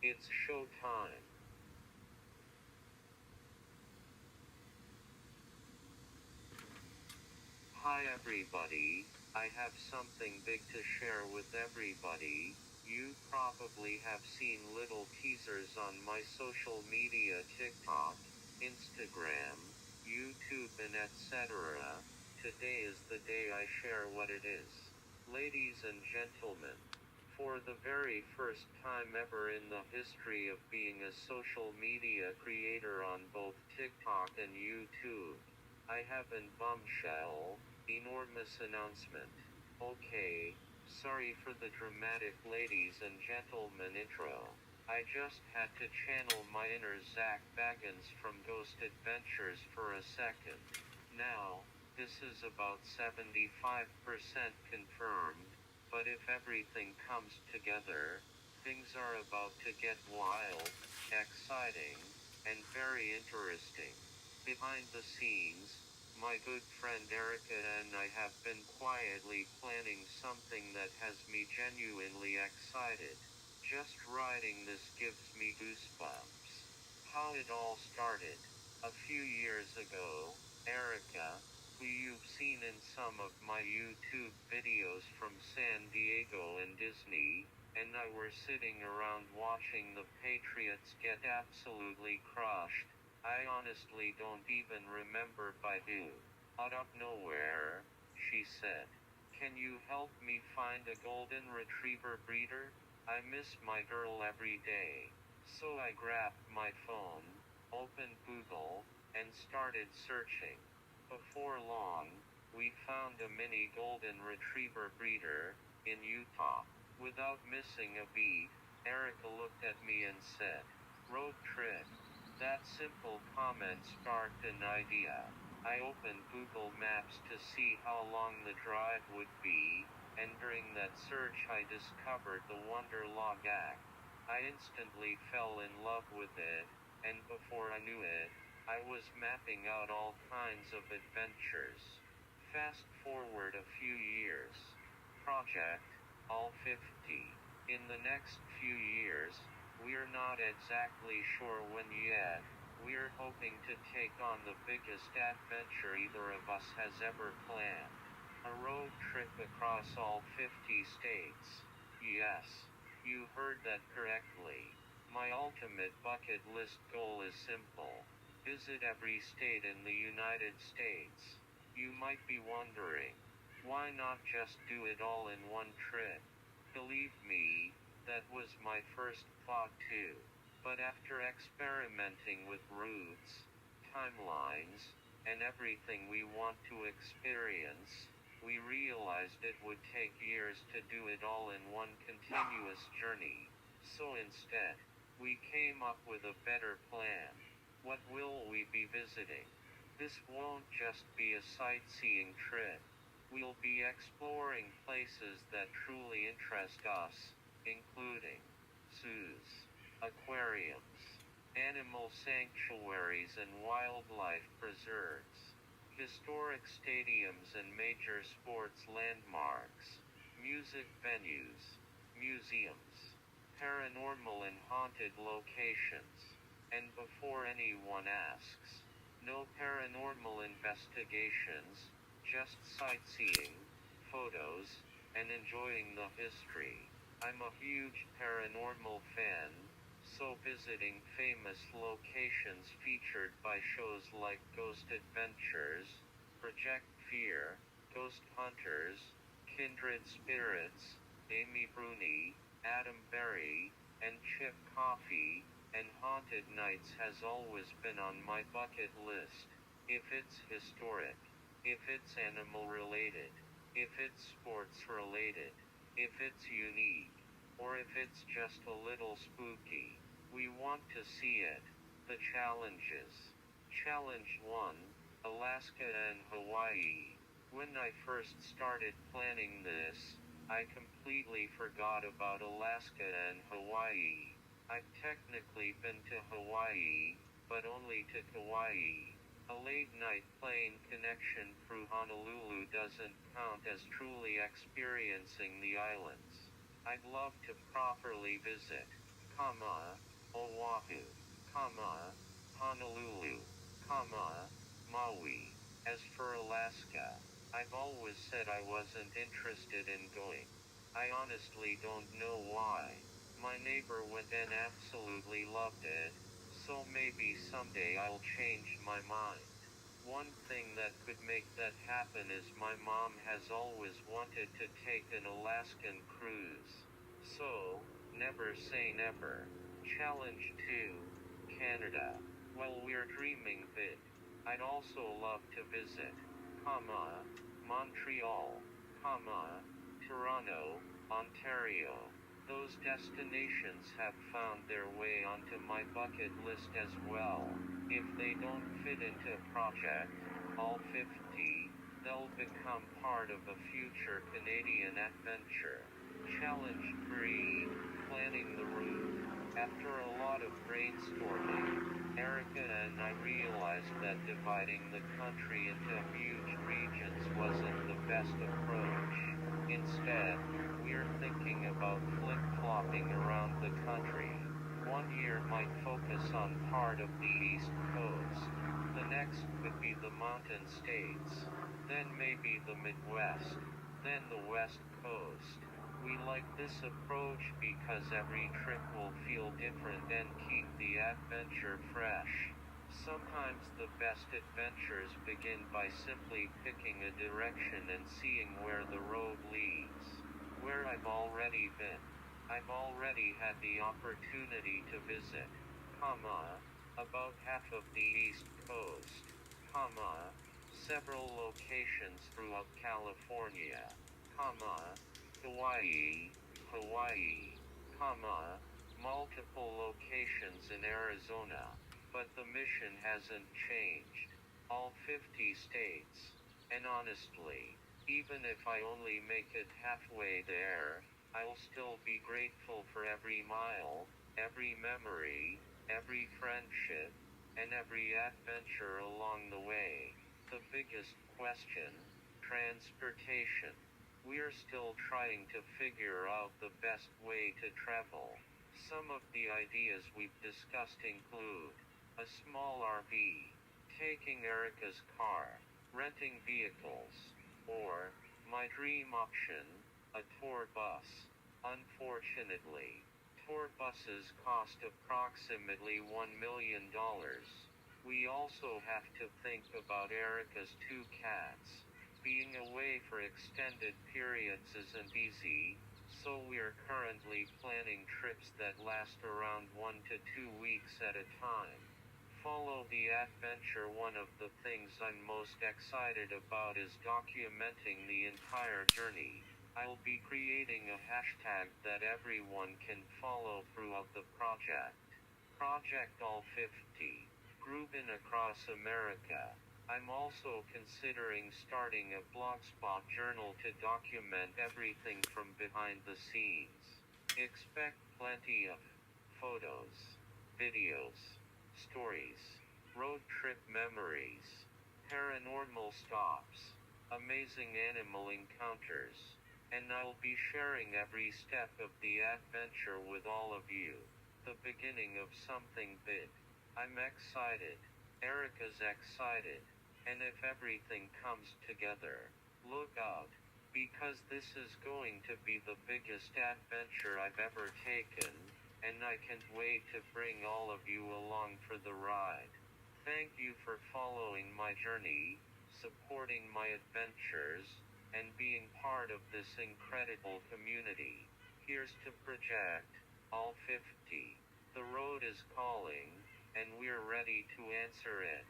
It's showtime. Hi everybody, I have something big to share with everybody. You probably have seen little teasers on my social media TikTok, Instagram, YouTube and etc. Today is the day I share what it is. Ladies and gentlemen, for the very first time ever in the history of being a social media creator on both TikTok and YouTube, I have an bombshell, enormous announcement. Okay, sorry for the dramatic ladies and gentlemen intro. I just had to channel my inner Zach Baggins from Ghost Adventures for a second. Now, this is about 75% confirmed, but if everything comes together, things are about to get wild, exciting, and very interesting. Behind the scenes, my good friend Erica and I have been quietly planning something that has me genuinely excited. Just writing this gives me goosebumps. How it all started. A few years ago, Erica, who you've seen in some of my YouTube videos from San Diego and Disney, and I were sitting around watching the Patriots get absolutely crushed. I honestly don't even remember by who. Out of nowhere, she said, "Can you help me find a golden retriever breeder? I miss my girl every day." So I grabbed my phone, opened Google, and started searching. Before long, we found a mini golden retriever breeder in Utah. Without missing a beat, Erica looked at me and said, "Road trip." That simple comment sparked an idea. I opened Google Maps to see how long the drive would be, and during that search I discovered the Wonder Log Act. I instantly fell in love with it, and before I knew it, I was mapping out all kinds of adventures. Fast forward a few years. Project, all 50. In the next few years, we're not exactly sure when yet. We're hoping to take on the biggest adventure either of us has ever planned. A road trip across all 50 states. Yes, you heard that correctly. My ultimate bucket list goal is simple. Visit every state in the United States. You might be wondering, why not just do it all in one trip? Believe me, that was my first thought too. But after experimenting with routes, timelines, and everything we want to experience, we realized it would take years to do it all in one continuous journey. So instead, we came up with a better plan. What will we be visiting? This won't just be a sightseeing trip. We'll be exploring places that truly interest us, including zoos, aquariums, animal sanctuaries and wildlife preserves, historic stadiums and major sports landmarks, music venues, museums, paranormal and haunted locations. And before anyone asks, no paranormal investigations, just sightseeing, photos, and enjoying the history. I'm a huge paranormal fan, so visiting famous locations featured by shows like Ghost Adventures, Project Fear, Ghost Hunters, Kindred Spirits, Amy Bruni, Adam Berry, and Chip Coffey, and Haunted Nights has always been on my bucket list. If it's historic, if it's animal related, if it's sports related, if it's unique, or if it's just a little spooky, we want to see it. The challenges. Challenge 1, Alaska and Hawaii. When I first started planning this, I completely forgot about Alaska and Hawaii. I've technically been to Hawaii, but only to Kauai. A late-night plane connection through Honolulu doesn't count as truly experiencing the islands. I'd love to properly visit Oahu, Honolulu, Maui. As for Alaska, I've always said I wasn't interested in going. I honestly don't know why. My neighbor went and absolutely loved it, so maybe someday I'll change my mind. One thing that could make that happen is my mom has always wanted to take an Alaskan cruise. So, never say never. Challenge 2, Canada. Well, we're dreaming big. I'd also love to visit, Montreal, Toronto, Ontario. Those destinations have found their way onto my bucket list as well. If they don't fit into project, all 50, they'll become part of a future Canadian adventure. Challenge 3, planning the route. After a lot of brainstorming, Erica and I realized that dividing the country into huge regions wasn't the best approach. Instead, we're thinking about flip-flopping around the country. One year might focus on part of the East Coast. The next could be the mountain states. Then maybe the Midwest. Then the West Coast. We like this approach because every trip will feel different and keep the adventure fresh. Sometimes the best adventures begin by simply picking a direction and seeing where the road leads. Where I've already been. I've already had the opportunity to visit, about half of the East Coast, several locations throughout California, Hawaii, multiple locations in Arizona, but the mission hasn't changed. All 50 states. And honestly, even if I only make it halfway there, I'll still be grateful for every mile, every memory, every friendship, and every adventure along the way. The biggest question, transportation. We're still trying to figure out the best way to travel. Some of the ideas we've discussed include a small RV, taking Erica's car, renting vehicles, or, my dream option, a tour bus. Unfortunately, tour buses cost approximately $1 million. We also have to think about Erica's 2 cats. Being away for extended periods isn't easy, so we're currently planning trips that last around 1 to 2 weeks at a time. Follow the adventure. One of the things I'm most excited about is documenting the entire journey. I'll be creating a hashtag that everyone can follow throughout the project. Project All 50. Groovin' Across America. I'm also considering starting a blogspot journal to document everything from behind the scenes. Expect plenty of photos, videos, stories, road trip memories, paranormal stops, amazing animal encounters, and I'll be sharing every step of the adventure with all of you. The beginning of something big. I'm excited. Erica's excited. And if everything comes together, look out, because this is going to be the biggest adventure I've ever taken, and I can't wait to bring all of you along for the ride. Thank you for following my journey, supporting my adventures, and being part of this incredible community. Here's to Project All 50. The road is calling, and we're ready to answer it.